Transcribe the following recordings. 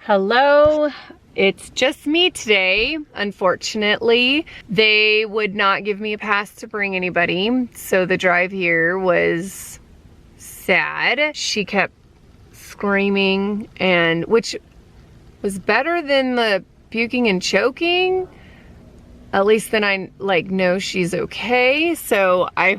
Hello, it's just me today. Unfortunately, they would not give me a pass to bring anybody, so the drive here was sad. She kept screaming, and which was better than the puking and choking. At least then I know she's okay. So I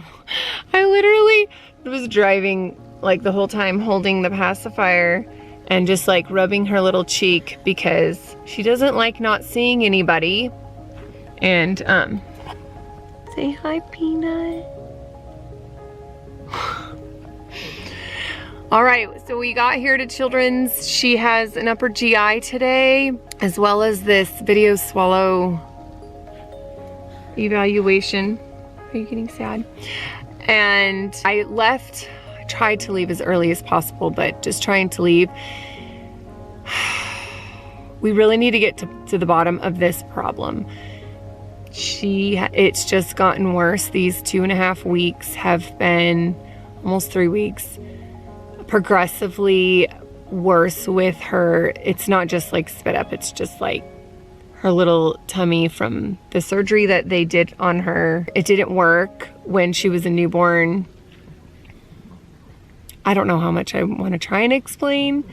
literally was driving the whole time holding the pacifier and just rubbing her little cheek because she doesn't like not seeing anybody. And say hi, Peanut. All right, so we got here to Children's. She has an upper GI today, as well as this video swallow evaluation. Are you getting sad? And I tried to leave as early as possible, but just trying to leave. We really need to get to the bottom of this problem. It's just gotten worse. These 2.5 weeks have been almost 3 weeks, progressively worse with her. It's not just spit up, it's just her little tummy from the surgery that they did on her. It didn't work when she was a newborn. I don't know how much I want to try and explain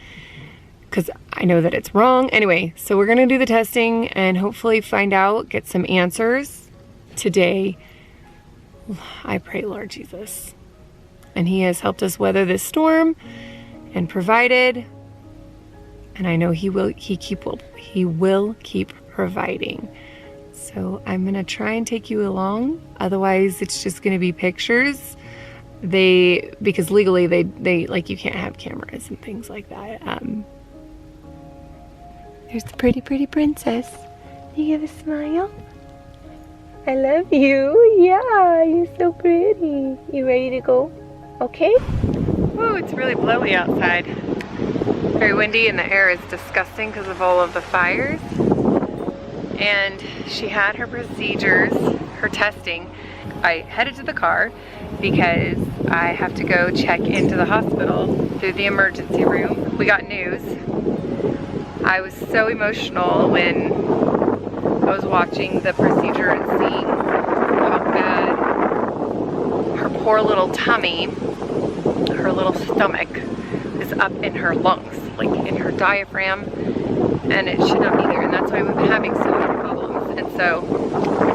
because I know that it's wrong. Anyway, so we're gonna do the testing and hopefully find out, get some answers today. I pray, Lord Jesus. And He has helped us weather this storm and provided. And I know He will keep providing. So I'm gonna try and take you along. Otherwise, it's just gonna be pictures. Because legally they you can't have cameras and things like that. There's the pretty princess. You give a smile? I love you. Yeah, you're so pretty. You ready to go? Okay? Oh, it's really blowy outside. Very windy and the air is disgusting because of all of the fires. And she had her procedures, her testing. I headed to the car because I have to go check into the hospital through the emergency room. We got news. I was so emotional when I was watching the procedure and seeing how bad her poor little tummy, her little stomach is up in her lungs, in her diaphragm, and it should not be there, and that's why we've been having so many problems. And so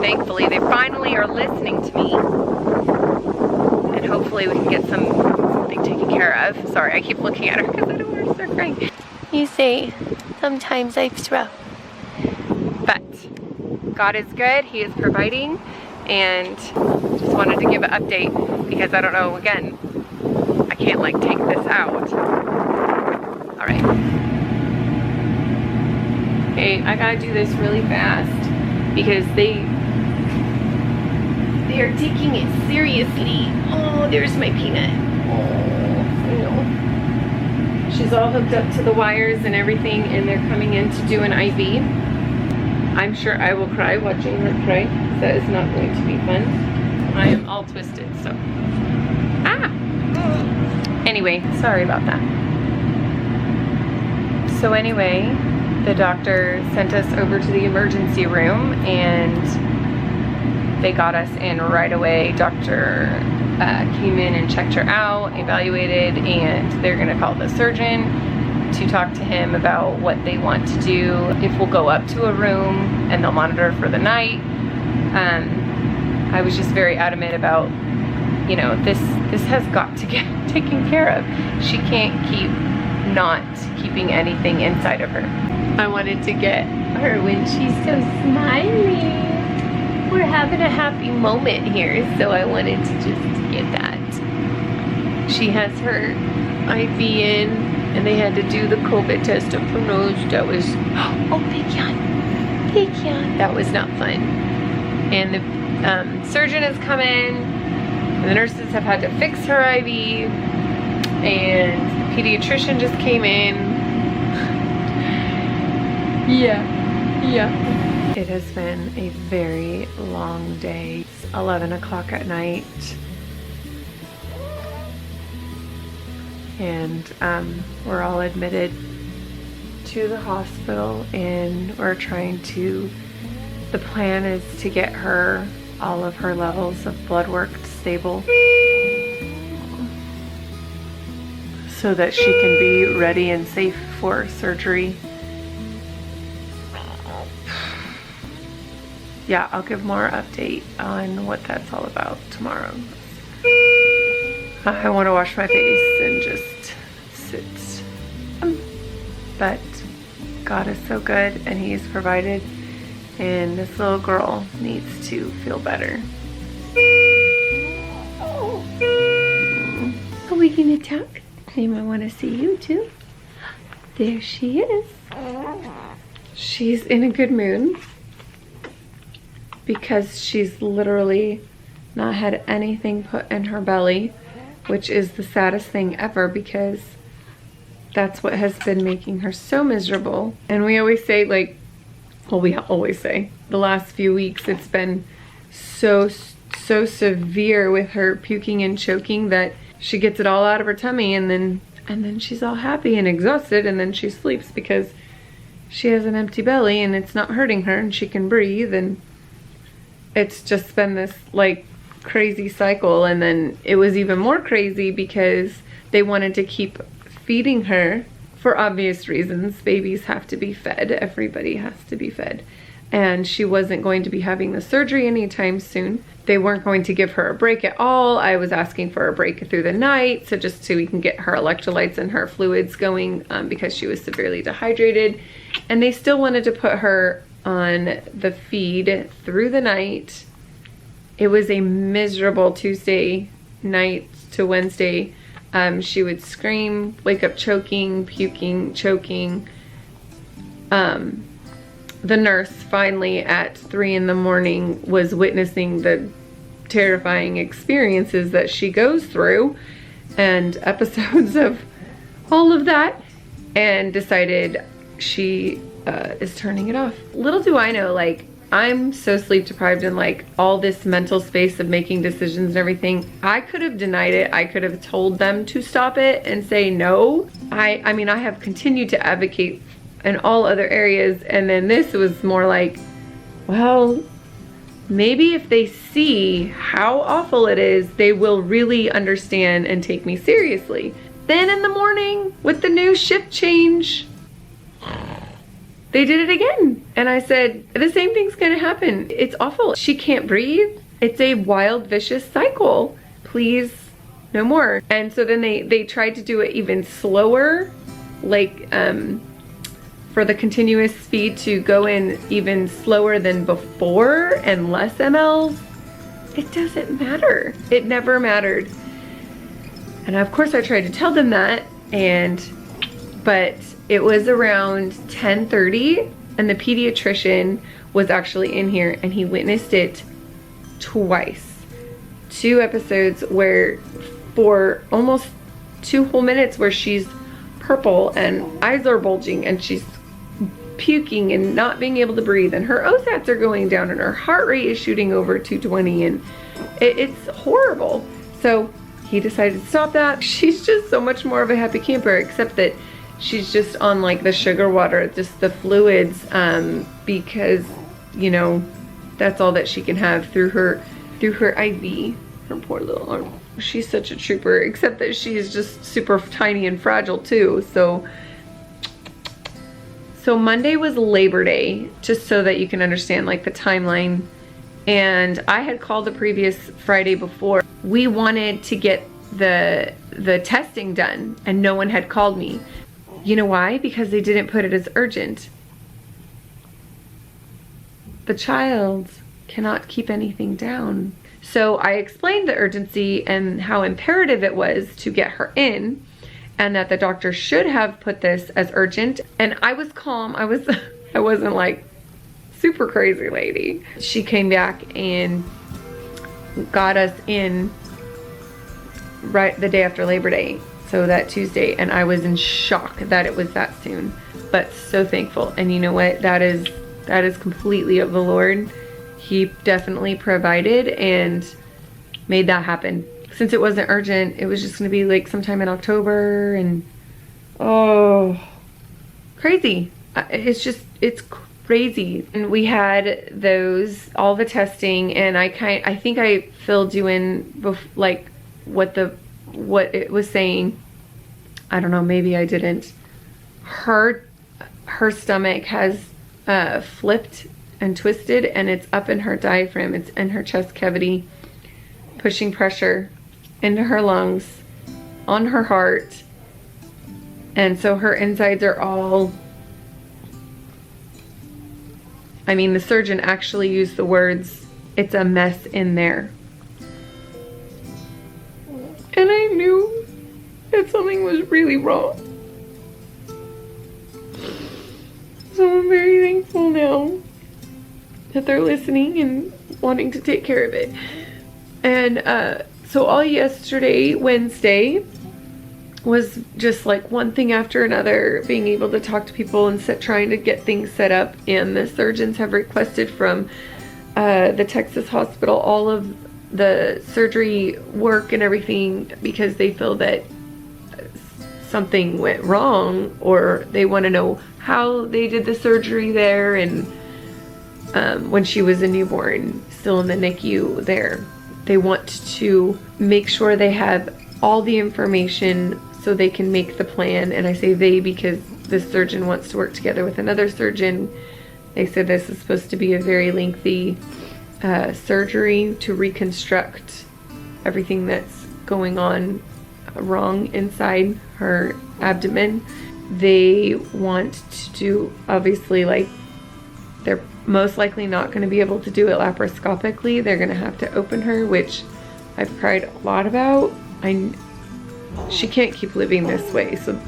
thankfully they finally are listening to me, and hopefully we can get something taken care of. Sorry, I keep looking at her because I don't want her to start crying. You say, sometimes life's rough. But God is good, He is providing, and just wanted to give an update because I don't know, again, I can't take this out. All right. Okay, I gotta do this really fast because they are taking it seriously. Oh, there's my Peanut. Oh, I know. She's all hooked up to the wires and everything, and they're coming in to do an IV. I'm sure I will cry watching her cry. That is not going to be fun. I am all twisted, so. Ah! Anyway, sorry about that. So anyway, the doctor sent us over to the emergency room and they got us in right away. Doctor came in and checked her out, evaluated, and they're gonna call the surgeon to talk to him about what they want to do, if we'll go up to a room and they'll monitor for the night. I was just very adamant about, this has got to get taken care of. She can't keep not keeping anything inside of her. I wanted to get her when she's so smiley. We're having a happy moment here, so I wanted to just get that. She has her IV in, and they had to do the COVID test up her nose. That was, oh, big yawn. That was not fun. And the surgeon has come in, and the nurses have had to fix her IV, and the pediatrician just came in. Yeah. It has been a very long day. It's 11 o'clock at night. And we're all admitted to to the hospital and we're trying to, the plan is to get her all of her levels of blood work stable so that she can be ready and safe for surgery. Yeah, I'll give more update on what that's all about tomorrow. I want to wash my face and just sit. But God is so good and He's provided, and this little girl needs to feel better. Are we gonna talk? They might want to see you too. There she is. She's in a good mood because she's literally not had anything put in her belly, which is the saddest thing ever because that's what has been making her so miserable. And we always say, like, well, we always say the last few weeks it's been so severe with her puking and choking that she gets it all out of her tummy, and then she's all happy and exhausted, and then she sleeps because she has an empty belly and it's not hurting her and she can breathe, and it's just been this like crazy cycle. And then it was even more crazy because they wanted to keep feeding her for obvious reasons. Babies have to be fed. Everybody has to be fed. And she wasn't going to be having the surgery anytime soon. They weren't going to give her a break at all. I was asking for a break through the night, so just so we can get her electrolytes and her fluids going because she was severely dehydrated. And they still wanted to put her on the feed through the night. It was a miserable Tuesday night to Wednesday. She would scream, wake up choking, puking, choking. The nurse finally at 3 in the morning was witnessing the terrifying experiences that she goes through and episodes of all of that, and decided she is turning it off. Little do I know, like, I'm so sleep deprived and like all this mental space of making decisions and everything. I could have denied it. I could have told them to stop it and say no. I mean, I have continued to advocate in all other areas, and then this was more like, well, maybe if they see how awful it is, they will really understand and take me seriously. Then in the morning with the new shift change, they did it again. And I said, the same thing's gonna happen. It's awful. She can't breathe. It's a wild, vicious cycle. Please, no more. And so then they tried to do it even slower, like for the continuous feed to go in even slower than before and less mLs. It doesn't matter. It never mattered. And of course I tried to tell them that, but it was around 10:30 and the pediatrician was actually in here and he witnessed it twice. 2 episodes where for almost 2 whole minutes where she's purple and eyes are bulging and she's puking and not being able to breathe, and her OSATs are going down and her heart rate is shooting over 220, and it's horrible. So he decided to stop that. She's just so much more of a happy camper, except that she's just on like the sugar water, just the fluids, because, you know, that's all that she can have through her IV. Her poor little arm. She's such a trooper, except that she's just super tiny and fragile too. So Monday was Labor Day, just so that you can understand like the timeline. And I had called the previous Friday before. We wanted to get the testing done and no one had called me. You know why? Because they didn't put it as urgent. The child cannot keep anything down. So I explained the urgency and how imperative it was to get her in, and that the doctor should have put this as urgent. And I was calm. I wasn't like super crazy lady. She came back and got us in right the day after Labor Day, so that Tuesday, and I was in shock that it was that soon, but so thankful. And you know what? That is completely of the Lord. He definitely provided and made that happen. Since it wasn't urgent, it was just gonna be like sometime in October, and oh, crazy. It's crazy. And we had all the testing, and I think I filled you in like what it was saying. I don't know, maybe I didn't. Her stomach has flipped and twisted, and it's up in her diaphragm. It's in her chest cavity, pushing pressure into her lungs, on her heart. And so her insides are all, I mean, the surgeon actually used the words, "It's a mess in there." And I knew that something was really wrong. So I'm very thankful now that they're listening and wanting to take care of it. And so all yesterday, Wednesday, was just like one thing after another, being able to talk to people and trying to get things set up. And the surgeons have requested from the Texas hospital all of the surgery work and everything, because they feel that something went wrong, or they want to know how they did the surgery there, and when she was a newborn, still in the NICU there. They want to make sure they have all the information so they can make the plan. And I say they because this surgeon wants to work together with another surgeon. They said this is supposed to be a very lengthy surgery to reconstruct everything that's going on wrong inside her abdomen. They want to do, obviously, like, they're most likely not going to be able to do it laparoscopically. They're going to have to open her, which I've cried a lot about. She can't keep living this way. So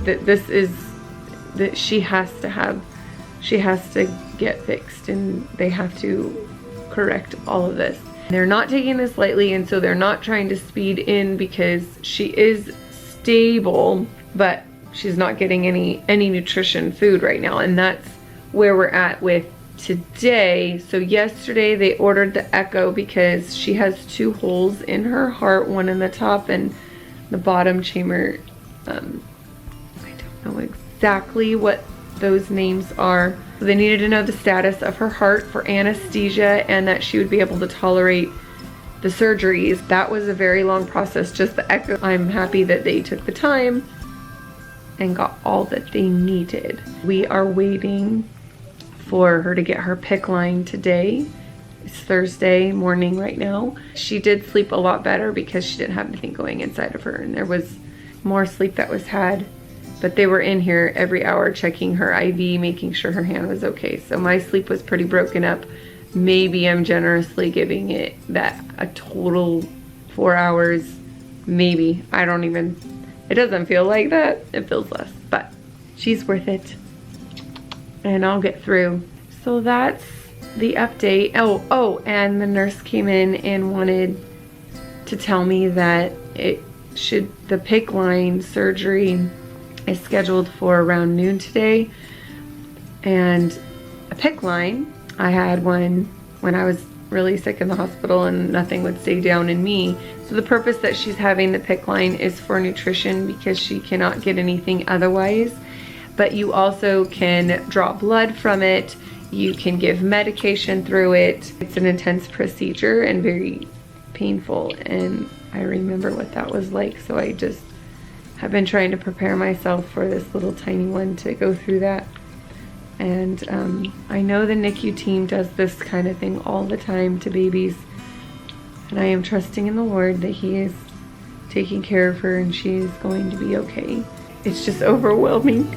she has to get fixed, and they have to correct all of this. They're not taking this lightly, and so they're not trying to speed in, because she is stable, but she's not getting any nutrition food right now. And that's where we're at with today. So yesterday they ordered the echo because she has 2 holes in her heart, one in the top and the bottom chamber. I don't know exactly what those names are. So they needed to know the status of her heart for anesthesia, and that she would be able to tolerate the surgeries. That was a very long process, just the echo. I'm happy that they took the time and got all that they needed. We are waiting for her to get her PICC line today. It's Thursday morning right now. She did sleep a lot better because she didn't have anything going inside of her, and there was more sleep that was had. But they were in here every hour checking her IV, making sure her hand was okay. So my sleep was pretty broken up. Maybe I'm generously giving it that a total 4 hours. Maybe. It doesn't feel like that. It feels less. But she's worth it. And I'll get through. So that's the update. Oh, and the nurse came in and wanted to tell me that the PICC line surgery is scheduled for around noon today. And a PICC line, I had one when I was really sick in the hospital and nothing would stay down in me. So the purpose that she's having the PICC line is for nutrition, because she cannot get anything otherwise. But you also can draw blood from it. You can give medication through it. It's an intense procedure and very painful. And I remember what that was like. So I just have been trying to prepare myself for this little tiny one to go through that. And I know the NICU team does this kind of thing all the time to babies. And I am trusting in the Lord that He is taking care of her and she is going to be okay. It's just overwhelming.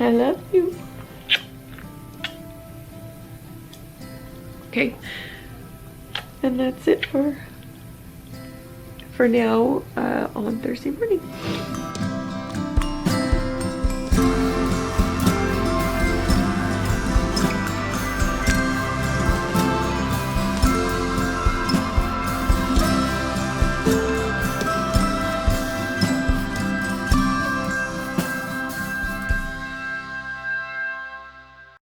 I love you. Okay, and that's it for now on Thursday morning.